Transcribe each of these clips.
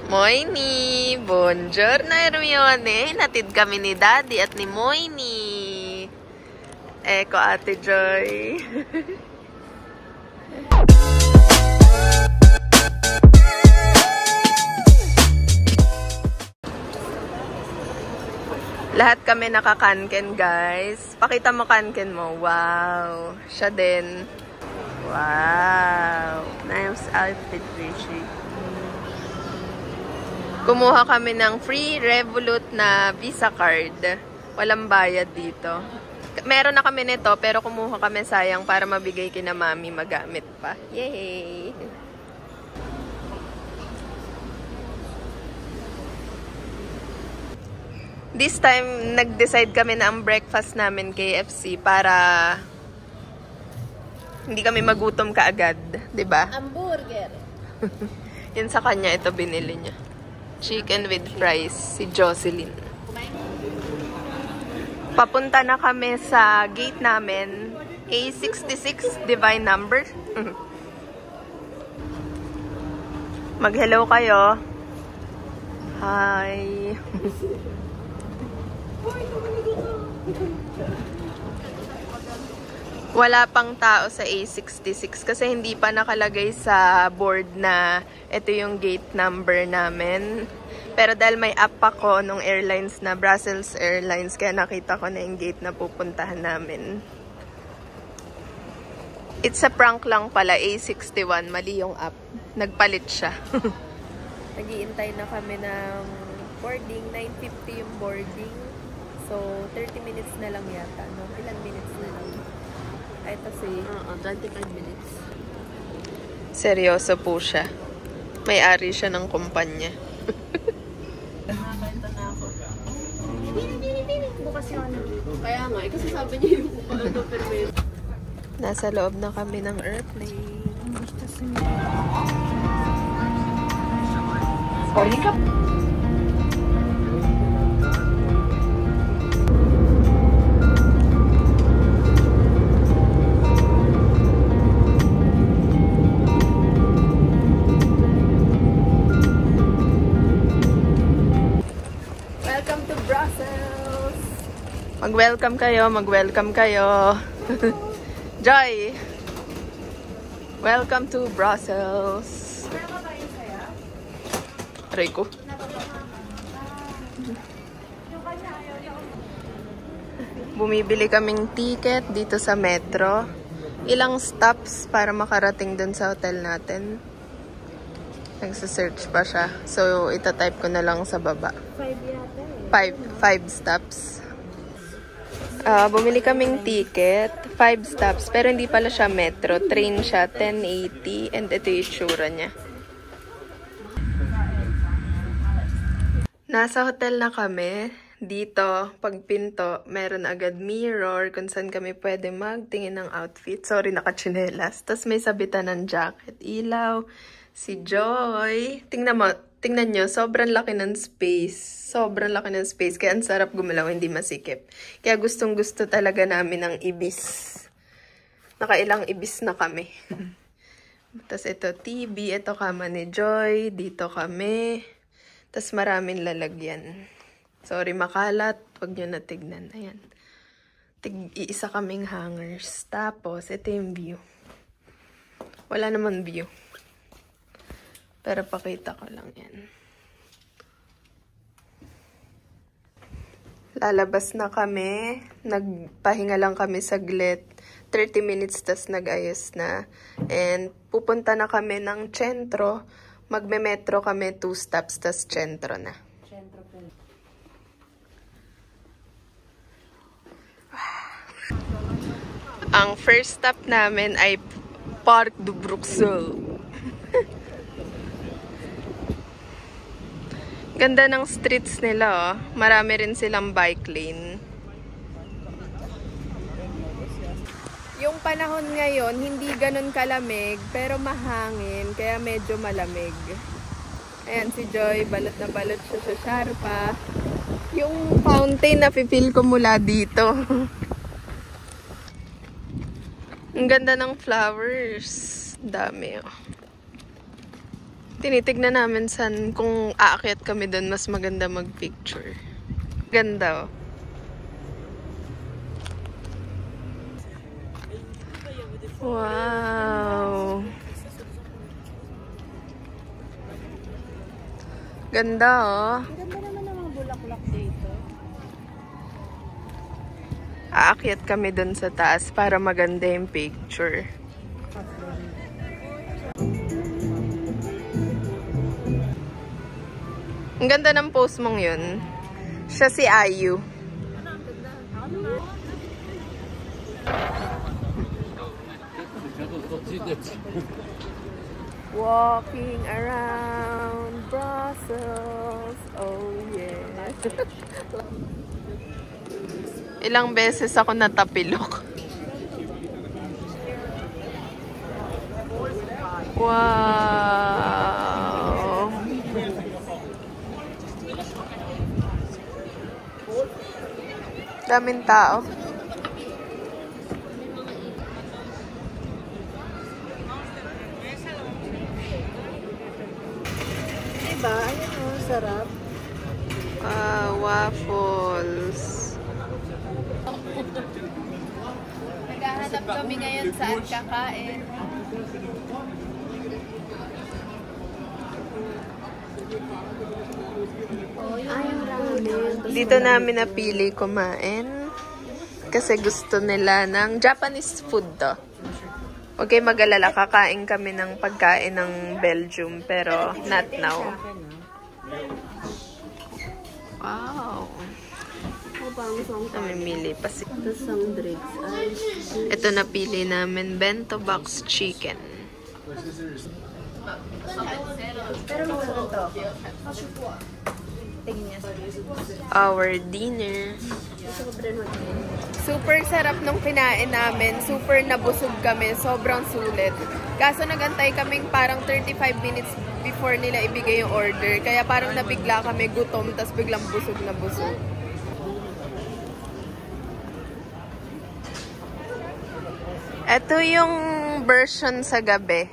Moini! Buongiorno, Hermione! Natid kami ni Daddy at ni Moini. Eko, Ate Joy. Lahat kami nakakanken, guys. Pakita mo kanken mo. Wow! Siya din. Wow! Nice outfit, Richie. Kumuha kami ng free Revolut na Visa card. Walang bayad dito. Meron na kami nito, pero kumuha kami sayang para mabigay kina Mami magamit pa. Yay! This time, nag-decide kami na ang breakfast namin KFC para hindi kami magutom kaagad. Diba? Hamburger. Yun sa kanya, ito binili niya. Chicken with fries, si Jocelyn. Papunta na kami sa gate namin, A66, Divine Number. Mag-hello kayo. Hi. Wala pang tao sa A66 kasi hindi pa nakalagay sa board na ito yung gate number namin. Pero dahil may app ako nung airlines na Brussels Airlines, kaya nakita ko na yung gate na pupuntahan namin. It's a prank lang pala, A61. Mali yung app. Nagpalit siya. Nag-iintay na kami ng boarding. 9:50 yung boarding. So, 30 minutes na lang yata. No? Ilan minutes na lang? Ito si... 25 minutes. Seryoso po siya. May-ari siya ng kumpanya. Nakakanta na ako. Bukas yung ano. Kaya nga, kasi sabi niya yung ano, permit. Nasa loob na kami ng airplane. Sorry ka. Mag-welcome kayo, mag-welcome kayo. Joy! Welcome to Brussels. Aray ko. Bumibili kaming ticket dito sa metro. Ilang stops para makarating dun sa hotel natin. Nagsa-search pa siya. So, itatype ko na lang sa baba. 5 yata eh. 5 stops. Bumili kaming ticket, 5 stops, pero hindi pala siya metro. Train siya, 1080, and ito yung itsura niya. Nasa hotel na kami. Dito, pag pinto, meron agad mirror kung saan kami pwede magtingin ng outfit. Sorry, nakachinelas. Tapos may sabitan ng jacket. Ilaw. Si Joy. Tingnan nyo, sobrang laki ng space. Sobrang laki ng space. Kaya ang sarap gumalaw, hindi masikip. Kaya gustong-gusto talaga namin ng ibis. Nakailang ibis na kami. Tapos ito TV, ito kama ni Joy. Dito kami. Tapos maraming lalagyan. Sorry, makalat. Huwag nyo na tignan. Ayan. Iisa kaming hangers. Tapos, ito yung view. Wala naman view. Pero pakita ko lang yan. Lalabas na kami. Nagpahinga lang kami saglit. 30 minutes, tas nag-ayos na. And pupunta na kami ng Centro. Magme-metro kami 2 stops, tas Centro na. Centro po. Ang first stop namin ay Parc de Bruxelles. Ganda ng streets nila, oh. Marami rin silang bike lane. Yung panahon ngayon, hindi ganun kalamig, pero mahangin, kaya medyo malamig. Ayan, si Joy, balot na balot siya sa Sharpa. Yung fountain, nafe-feel ko mula dito. Ang ganda ng flowers. Dami, oh. Tinitignan namin kung aakyat kami doon, mas maganda mag-picture. Ganda, oh. Wow! Ganda, oh. Ganda naman ng mga bulaklak dito. Aakyat kami doon sa taas para maganda yung picture. Ang ganda ng post mong yun. Siya si Ayu. Walking around Brussels. Oh yeah. Ilang beses ako natapilok. Wow. Daming tao. Diba? Ayan o, sarap. Waffles. Naghahanap kami ngayon saan kakain. Dito namin napili kumain kasi gusto nila ng Japanese food to. Huwag kayo mag-alala, kakain kami ng pagkain ng Belgium pero not now. Wow. Namimili pa si... Ito napili namin, bento box chicken. Our dinner. Super sarap nung kinain namin. Super nabusog kami. Sobrang sulit. Kaso nagantay kaming parang 35 minutes before nila ibigay yung order. Kaya parang nabigla kami, gutom, tas biglang busog na busog. Ito yung version sa gabi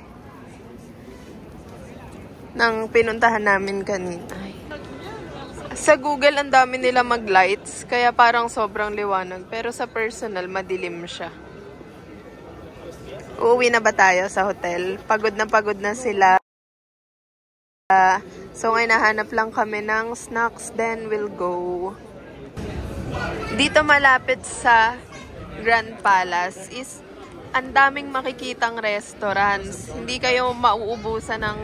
ng pinuntahan namin kanina. Sa Google, ang dami nila mag-lights, kaya parang sobrang liwanag. Pero sa personal, madilim siya. Uuwi na ba tayo sa hotel? Pagod na sila. So ngayon nahanap lang kami ng snacks, then we'll go. Dito malapit sa Grand Palace is ang daming makikitang restaurants. Hindi kayo mauubusan ng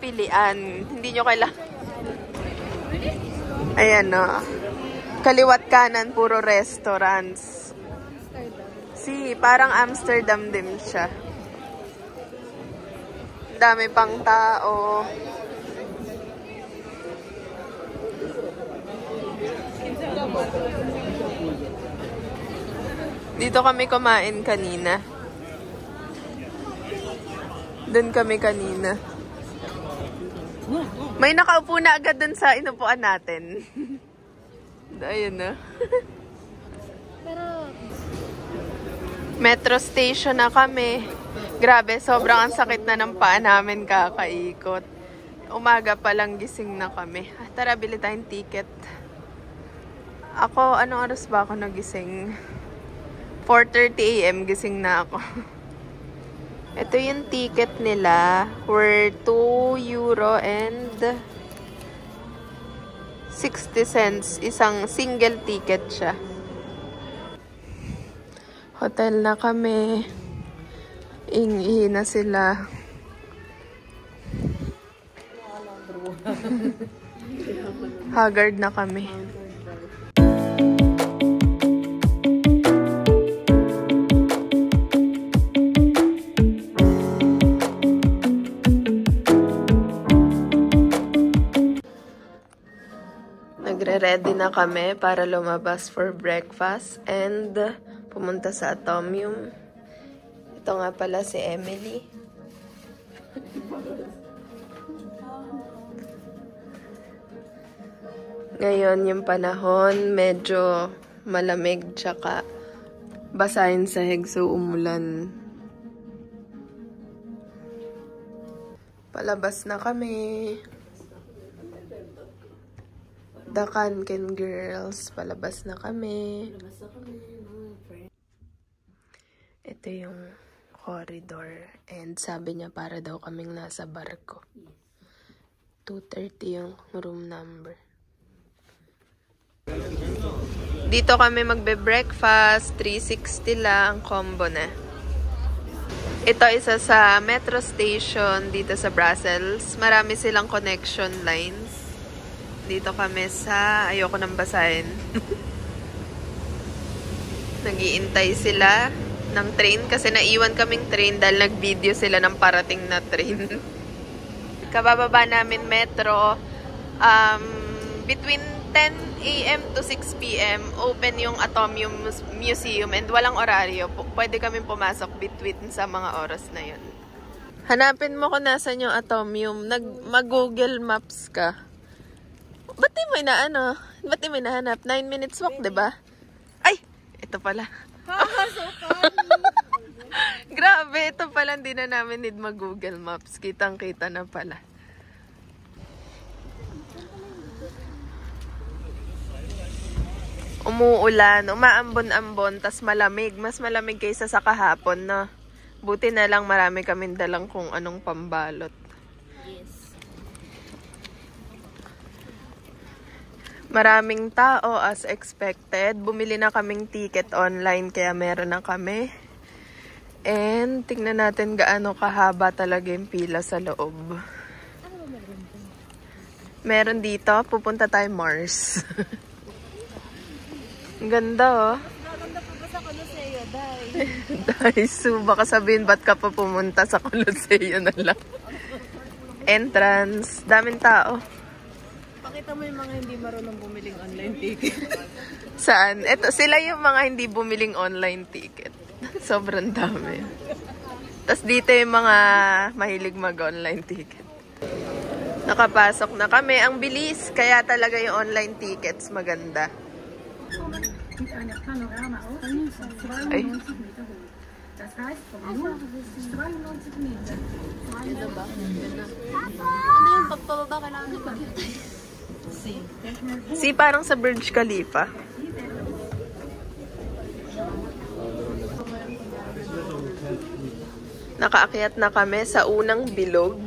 pilian. Hindi nyo kailangan. Ayan, no. Kaliwat kanan, puro restaurants. Parang Amsterdam din siya. Dami pang tao. Dito kami kumain kanina. Doon kami kanina. May nakaupo na agad dun sa inupuan natin. Ayun na. Metro station na kami. Grabe, sobrang ang sakit na ng paa namin kakaikot. Umaga pa lang gising na kami. Tara, bili tayong ticket. Ako, anong oras ba ako nagising? 4:30 AM gising na ako. Ito yung ticket nila. Worth €2 and 60 cents. Isang single ticket siya. Hotel na kami. Ihi na sila. Haggard na kami. Nagre-ready na kami para lumabas for breakfast and pumunta sa Atomium. Ito nga pala si Emily. Ngayon yung panahon, medyo malamig tsaka basahin sa heg so umulan. Palabas na kami. The Kanken Girls. Palabas na kami. Ito yung corridor. And sabi niya para daw kaming nasa barko. 230 yung room number. Dito kami magbe-breakfast. 360 lang. Combo na. Ito isa sa metro station dito sa Brussels. Marami silang connection lines. Dito kami sa... Ayoko nang basahin. Nagiintay sila ng train kasi naiwan kaming train dahil nag-video sila ng parating na train. Kabababa namin metro. Between 10 AM to 6 PM, open yung Atomium Museum and walang oraryo. Pwede kami pumasok between sa mga oras na yun. Hanapin mo kung nasan yung Atomium. Mag-Google Maps ka. Ba't di mo Ba't di mo nahanap? 9 minutes walk, diba? Ay! Ito pala. Grabe, ito pala. Hindi na namin need mag-Google Maps. Kitang-kita na pala. Umuulan, umaambon-ambon, tas malamig. Mas malamig kaysa sa kahapon, no? Buti na lang marami kaming dalang kung anong pambalot. Yes. Maraming tao as expected. Bumili na kaming ticket online kaya meron na kami. And tingnan natin gaano kahaba talaga yung pila sa loob. Meron dito, pupunta tayo Mars. Ang ganda, oh. Maganda po ba sa Coloseo, Day? Daisu, baka sabihin ba't ka pa pumunta sa Coloseo na lang. Entrance, daming tao. Pakita mo yung mga hindi marunong bumiling online ticket. Saan? Eto, sila yung mga hindi bumiling online ticket. Sobrang dami. Tapos dito yung mga mahilig mag-online ticket. Nakapasok na kami. Ang bilis, kaya talaga yung online tickets maganda. Ay. Ano yung pagpababa kailangan ng pagkita? Si parang sa Burj Khalifa. Nakaakyat na kami sa unang bilog.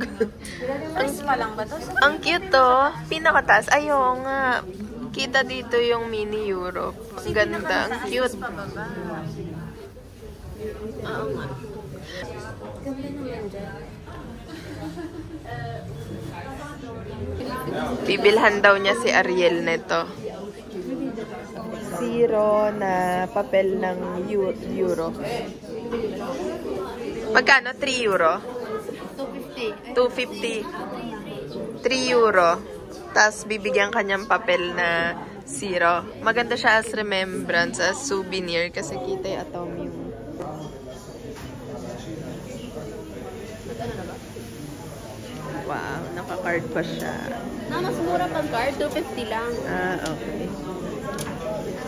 Ang cute to. Pinakataas. Ayaw nga. Kita dito yung mini Europe. Ang ganda. Ang cute. Oo nga. Ganda naman dyan. Bibilhan daw niya si Ariel nito. Zero na papel ng euro. Magkano? 3 euro? 250. 3 euro. Tapos bibigyan kanyang papel na zero. Maganda siya as remembrance, as souvenir kasi kita yung Atomium. Wow, naka-card pa siya. Mas mura pang card, 250 lang. Ah, okay.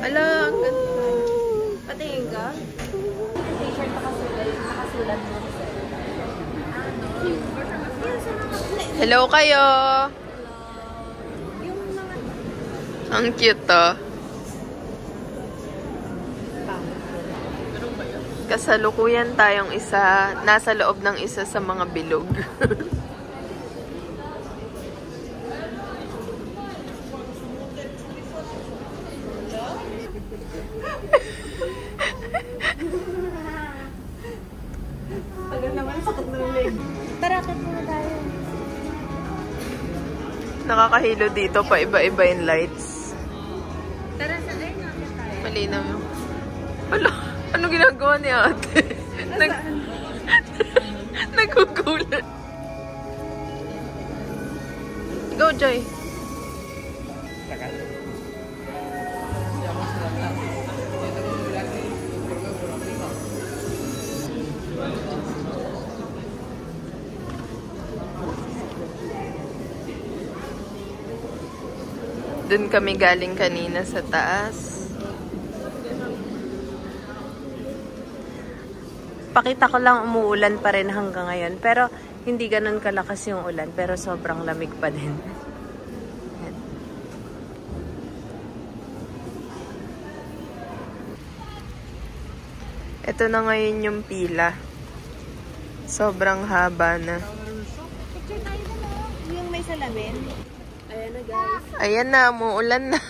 Ala, ang ganda. Patingin ka? T-shirt nakasulat mo. Hello kayo! Ang cute to. Kasalukuyan tayong isa, nasa loob ng isa sa mga bilog. Tagal naman sakit ng leg. Tara, akit muna tayo. Nakakahilo dito pa iba-iba yung lights. Tara, saan tayo? Malinaw yung... Hala, ano ginagawa ni ate? Nagugulat. Go, Joy. Doon kami galing kanina sa taas. Pakita ko lang umuulan pa rin hanggang ngayon. Pero Hindi ganun kalakas yung ulan, pero sobrang lamig pa din. Yan. Ito na ngayon yung pila. Sobrang haba na. Picture tayo na, yung may salamin. Ayan na guys. Ayan na, umuulan na.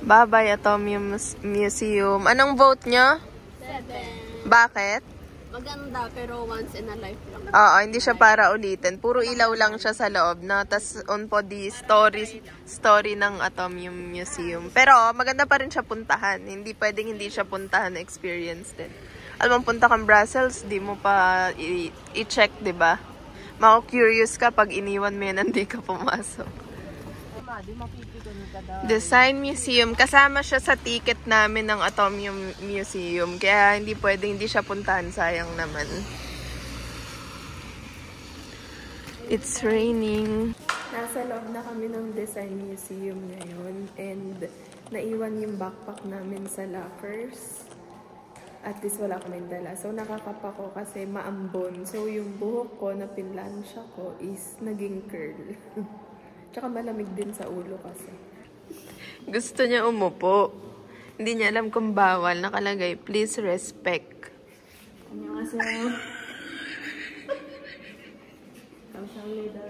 Bye-bye, Atomium Museum. Anong vote nyo? 7. Bakit? Maganda, pero once in a life lang. Oo, hindi siya para ulitin. Puro ilaw lang siya sa loob, no? Tapos on po di story ng Atomium Museum. Pero maganda pa rin siya puntahan. Hindi pwedeng hindi siya puntahan na experience din. Alam mo, punta kang Brussels, di mo pa i-check, di ba? Mako-curious ka pag iniwan mo yan, hindi ka pumasok. Design Museum. Kasama siya sa ticket namin ng Atomium Museum. Kaya hindi pwedeng hindi siya puntahan. Sayang naman. It's raining. Nasa loob na kami ng Design Museum ngayon. And naiwan yung backpack namin sa lockers. At least wala kaming dala. So nakakapa ko kasi maambon. So yung buhok ko na pinlansya ko is naging curl. Tsaka malamig din sa ulo kasi. Gusto niya umupo. Hindi niya alam kung bawal. Nakalagay, please respect. 안녕하세요. 감사합니다.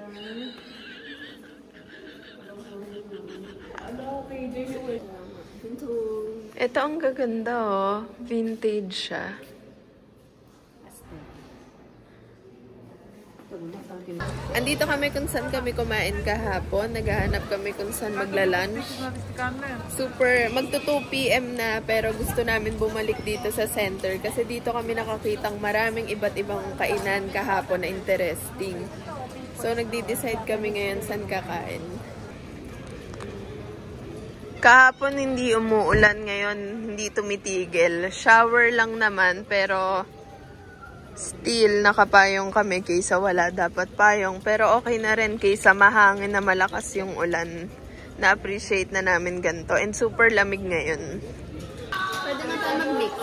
Ito ang gaganda oh. Vintage siya. Andito kami kung saan kami kumain kahapon. Naghahanap kami kung saan magla-lunch. Magto 2 PM na, pero gusto namin bumalik dito sa center kasi dito kami nakakitang maraming iba't ibang kainan kahapon na interesting. So nagdi-decide kami ngayon saan kakain. Kahapon hindi umuulan, ngayon hindi tumitigil. Shower lang naman, pero still nakapayong kami kaysa wala dapat payong. Pero okay na rin kaysa mahangin na malakas yung ulan. Na-appreciate na namin ganito. And super lamig ngayon. Pwede na tayo mag-mix.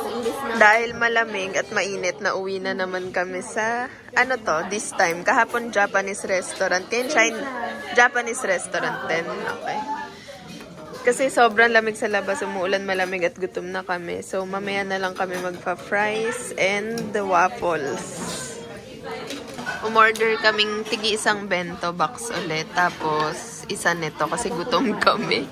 Dahil malamig at mainit, na uwi na naman kami sa, ano to, this time. Kahapon Japanese restaurant. Ngayon Japanese restaurant din. Okay. Kasi sobrang lamig sa labas, umuulan, malamig at gutom na kami. So mamaya na lang kami magpa-fries and the waffles. Umorder kaming tigi-isang bento box ulit. Tapos isa nito kasi gutom kami.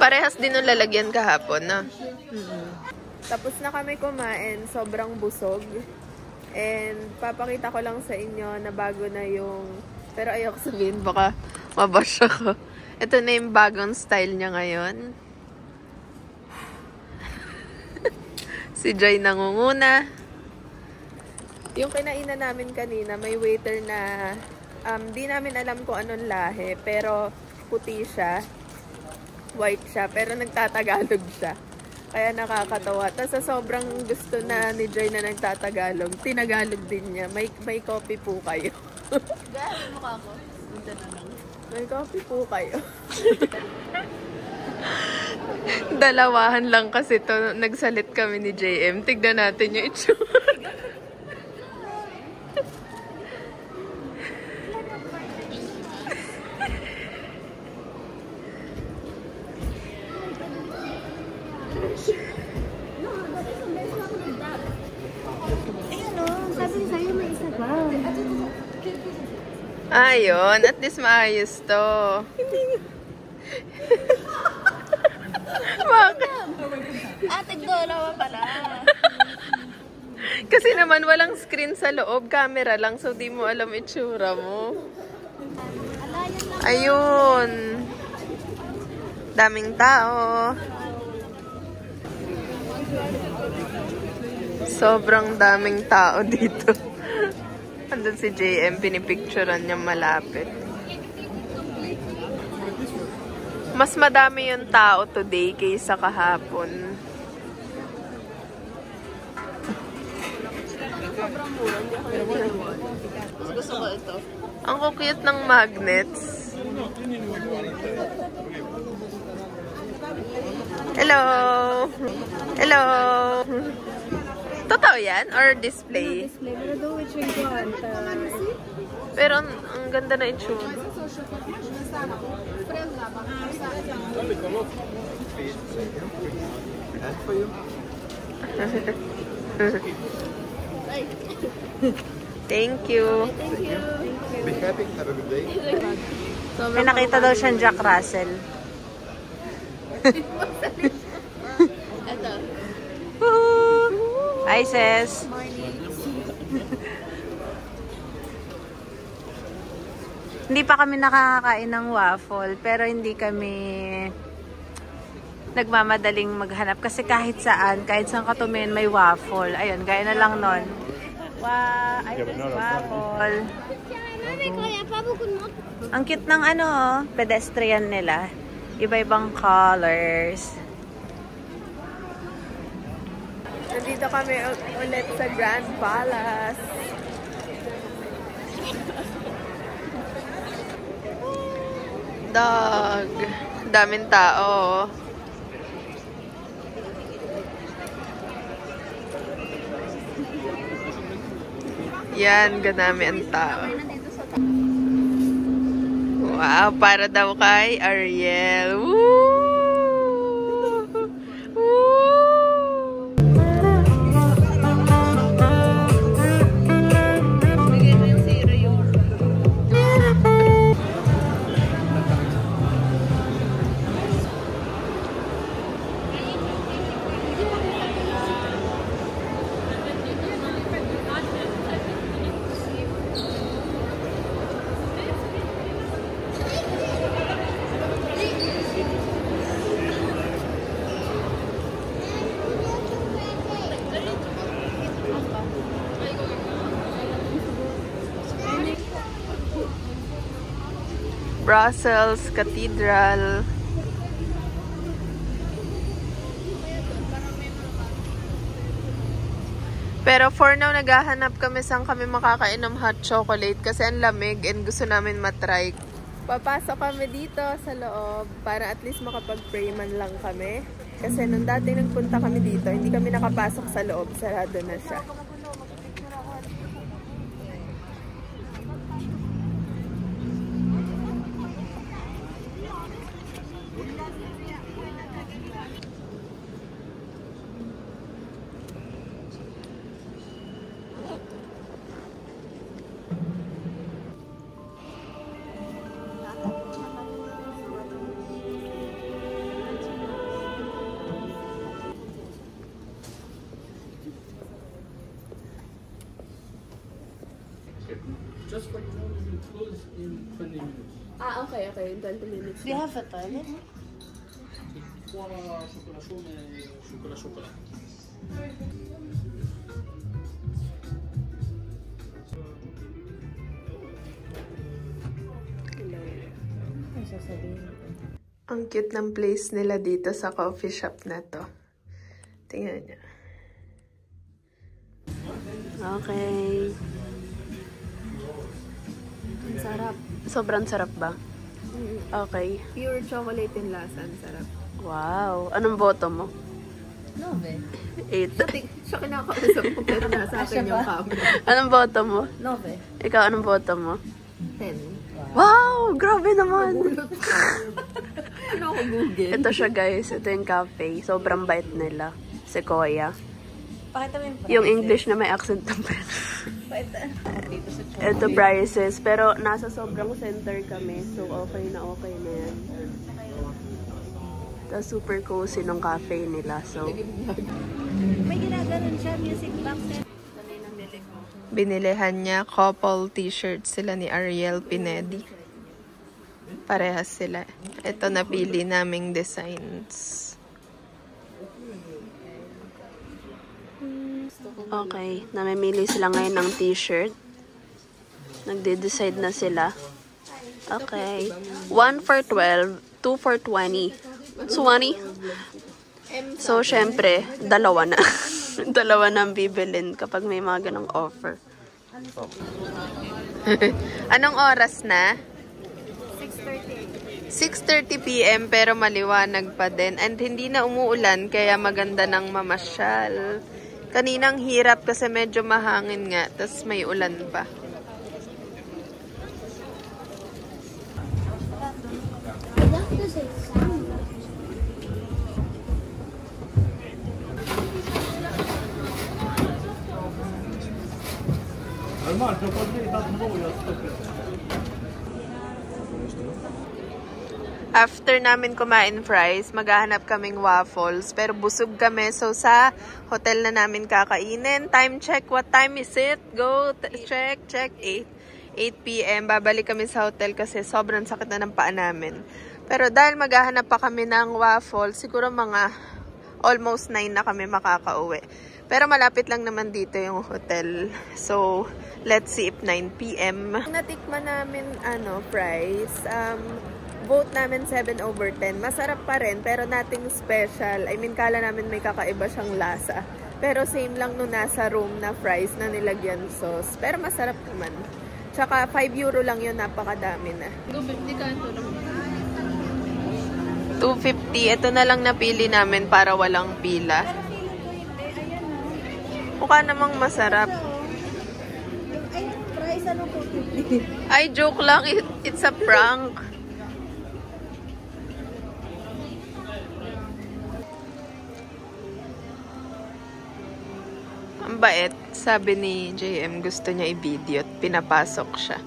Parehas din yung lalagyan kahapon, na. Tapos na kami kumain, sobrang busog. And papakita ko lang sa inyo na bago na yung, pero ayoko sabihin, baka mabash ako. Ito na yung bagong style niya ngayon. Si Joy nangunguna. Yung kinainan namin kanina, may waiter na, di namin alam kung anong lahi, pero puti siya. White siya, pero nagtatagalog siya. Kaya nakakatawa. Tapos sa sobrang gusto na ni Joy na nagtatagalog, tinagalog din niya. May coffee po kayo. Gawin mo ka ako. May coffee po kayo. Dalawahan lang kasi to. Nagsalit kami ni JM. Tignan natin yung itsura. Ayun, at least maayos to. Bakit? Ate, dolawa pala. Kasi naman walang screen sa loob, camera lang, so di mo alam itsura mo. Ayun. Daming tao. Sobrang daming tao dito. Andun si JM, pinipicturean niya malapit. Mas madami yung tao today kaysa kahapon. Sobrang mura. Hindi ako nagpiliwan. Gusto ko ito. Ang cute ng magnets. Hello! Hello! Totoo yan? Or display? Display. Pero do which one you want? Pero ang ganda na itsura. Thank you. Be happy. Have a good day. May nakita daw siyang Jack Russell. Ito. Hi, sis. Hindi pa kami nakakakain ng waffle, pero hindi kami nagmamadaling maghanap kasi kahit saan katumin may waffle. Ayun, gaya na lang nun. Waffle. Ang cute ng pedestrian nila. Iba-ibang colors. Nandito kami ulit sa Grand Palace. Dog. Daming tao. Yan, ganami ang tao. Wow, para daw kay Ariel. Woo! Brussels Cathedral. Pero for now, naghahanap kami saan kami makakain ng hot chocolate kasi ang lamig and gusto namin matry. Papasok kami dito sa loob para at least makapag-pray man lang kami. Kasi nung dati nagpunta kami dito, hindi kami nakapasok sa loob. Sarado na siya. Just for now, we will close in 20 minutes. Ah, okay, okay. In 20 minutes. Do you have a toilet? Chocolat chaud, mais chocolat. Ang cute ng place nila dito sa coffee shop na to. Tingnan niyo. Okay. Ang sarap. Sobrang sarap ba? Okay. Pure chocolate yung lasa. Ang sarap. Wow. Anong boto mo? 9. 8. Siya kinakausap ko pero nasa akin yung camera. Anong boto mo? 9. Ikaw, anong boto mo? 10. Wow! Grabe naman! Ano ako Google? Ito siya guys. Ito yung cafe. Sobrang bait nila. Sequoia. Yung English na may accent ng French. Ito prices. Pero nasa sobrang center kami. So okay na yan. Ito super cozy ng cafe nila. So May ginaganon siya, music box. Binilihan niya couple t-shirts sila ni Ariel Pinedi. Parehas sila. Ito napili naming designs. okay. Namimili sila ngayon ng t-shirt. Nagde-decide na sila. Okay. 1 for 12. 2 for 20. 20. So, syempre, dalawa na. Dalawa na ang bibilin kapag may mga ganong offer. Anong oras na? 6 6:30 p.m. pero maliwanag pa din. And hindi na umuulan kaya maganda ng mamasyal. Kaninang hirap kasi medyo mahangin nga. Tapos may ulan pa. After namin kumain fries, maghahanap kaming waffles. Pero busog kami. So, sa hotel na namin kakainin. Time check. What time is it? Go. Check. 8 p.m. Babalik kami sa hotel kasi sobrang sakit na ng paa namin. Pero dahil maghahanap pa kami ng waffles, siguro mga almost 9 na kami makakauwi. Pero malapit lang naman dito yung hotel. So, let's see if 9 p.m. Natikman namin, fries. Vote namin 7/10. Masarap pa rin, pero nothing special. I mean, kala namin may kakaiba siyang lasa. Pero same lang nung nasa room na fries na nilagyan sauce. Pero masarap naman. Tsaka 5 euro lang yun, napakadami na. 250. Ito na lang napili namin para walang pila. Mukha namang masarap. Ay, joke lang. It's a prank. Ang bait. Sabi ni JM, gusto niya i-video at pinapasok siya.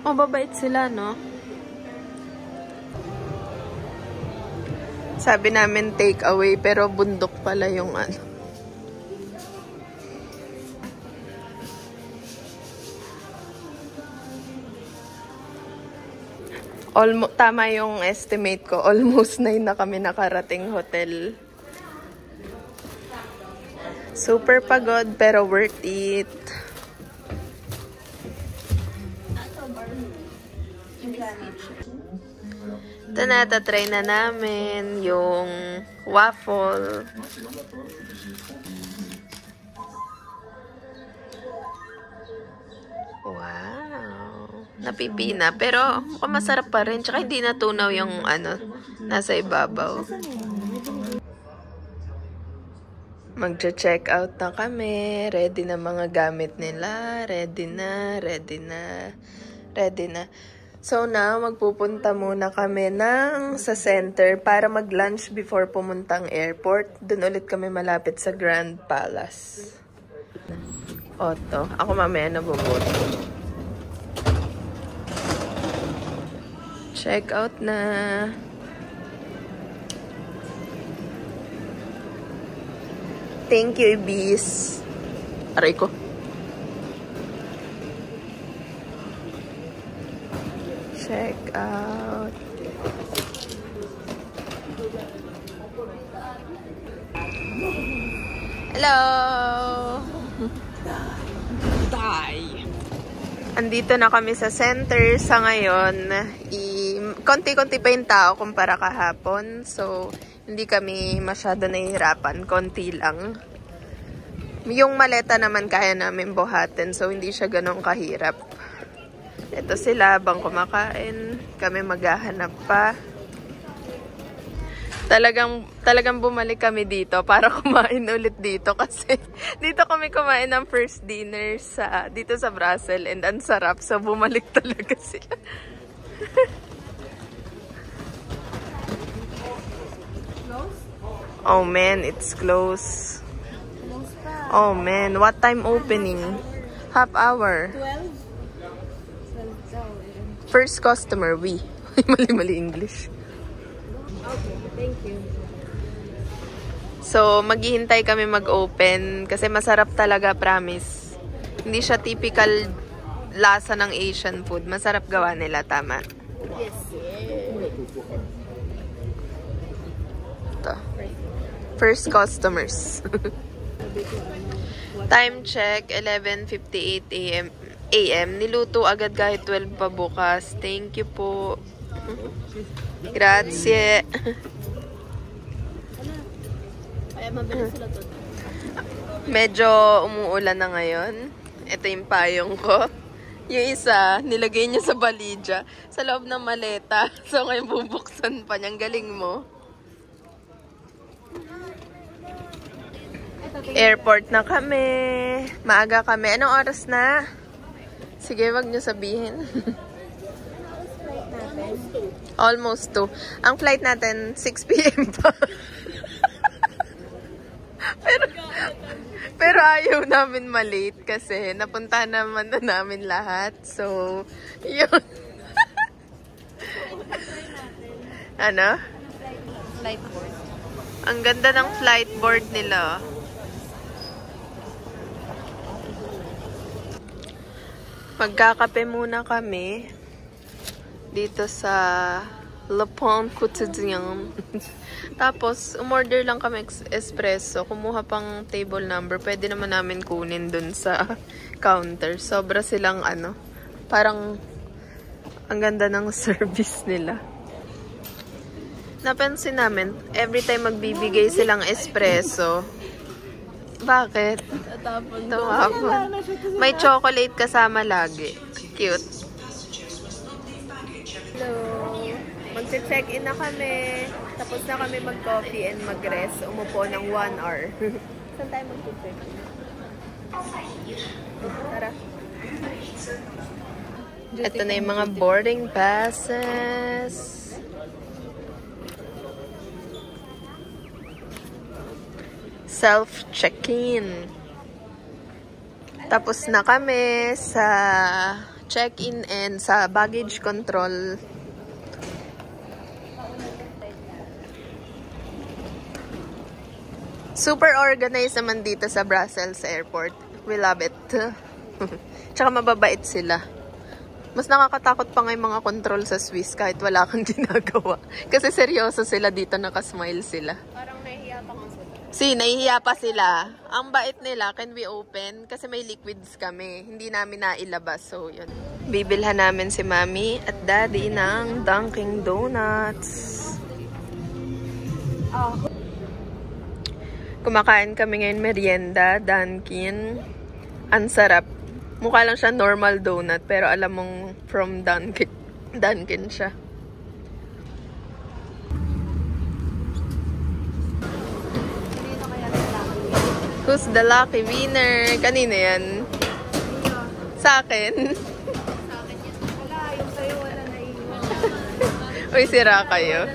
Mababait sila, no? Sabi namin take away, pero bundok pala yung tama yung estimate ko. Almost 9 na kami nakarating hotel. Super pagod, pero worth it. Ito na, tatry na namin yung waffle. Wow. Napipina. Pero mukhang masarap pa rin. Tsaka hindi natunaw yung nasa ibabaw. Magcha-check out na kami. Ready na mga gamit nila. Ready na. So now, magpupunta muna kami sa center para mag-lunch before pumuntang airport. Doon ulit kami malapit sa Grand Palace. Otto. Ako mamaya nabuboto. Check out na. Thank you, Ibis. Aray ko. Check out. Hello! Die! Andito na kami sa center sa ngayon. Konti-konti pa yung tao kumpara kahapon. So, hindi kami masyado nahihirapan. Konti lang. Yung maleta naman kaya namin buhatin. So, hindi siya ganun kahirap. Ito sila habang kumakain. Kami maghahanap pa. Talagang bumalik kami dito para kumain ulit dito. Kasi dito kami kumain ng first dinner dito sa Brussels. And ang sarap. So, bumalik talaga sila. Oh man, it's close. Oh man, what time opening? Half hour. 12? First customer, we. Mali English. Okay, thank you. So, maghihintay kami mag-open kasi masarap talaga, promise. Hindi siya typical lasa ng Asian food. Masarap gawa nila, tama? Yes. Ito. First customers. Time check, 11:58 a.m. Niluto agad kahit 12 pa bukas. Thank you po. Grazie. Kaya mabilis sila to. Medyo umuulan na ngayon. Ito yung payong ko. Yung isa, nilagay niya sa balidya, sa loob ng maleta. So ngayon bubuksan pa niya. Ang galing mo. Airport na kami. Maaga kami. Anong oras na? Sige, wag niyo sabihin. Almost 2. Ang flight natin, 6 p.m. pa. Pero ayaw namin malate kasi napunta naman na namin lahat. So, yun. Ano? Flight board. Ang ganda ng flight board nila. Magkakape muna kami dito sa Le Pont Quotidien. Tapos, umorder lang kami espresso. Kumuha pang table number. Pwede naman namin kunin dun sa counter. Sobra silang parang ang ganda ng service nila. Napansin namin, every time magbibigay silang espresso. Bakit? Tumapon. May chocolate kasama lagi. Cute. Hello. Mag-check-in na kami. Tapos na kami mag-coffee and mag-rest. Umupo ng 1 hour. Saan tayo mag-check-in? Tara. Ito na yung mga boarding passes. Self-check-in. Tapos na kami sa check-in and sa baggage control. Super organized naman dito sa Brussels Airport. We love it. Tsaka mababait sila. Mas nakakatakot pa nga yung mga control sa Swiss kahit wala kang ginagawa. Kasi seryoso sila dito, nakasmile sila. Parang nahihiya pa nga sila. Nahihiya pa sila. Ang bait nila, can we open? Kasi may liquids kami. Hindi namin nailabas. So, yun. Bibilhan namin si Mami at Daddy ng Dunkin' Donuts. Kumakain kami ngayon merienda, Dunkin'. Ang sarap. Mukha lang siya normal donut, pero alam mong from Dunkin' siya. Who's the lucky winner? Kanina yan? Sa akin? Wala, yung sa'yo wala na iwan. Uy, sira kayo.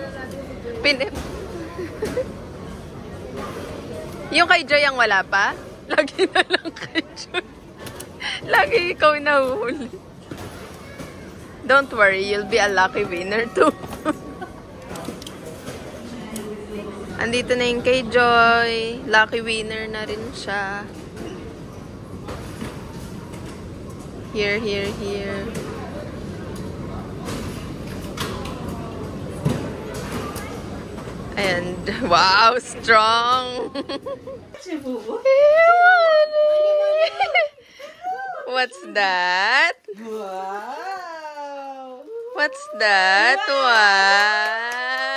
Yung kay Joy ang wala pa? Lagi na lang kay Joy. Lagi ikaw nahuhuli. Don't worry, you'll be a lucky winner too. Andito na yung kay Joy. Lucky winner na rin siya. Here, here, here. And, wow, strong! What's that? Wow! What's that? Wow!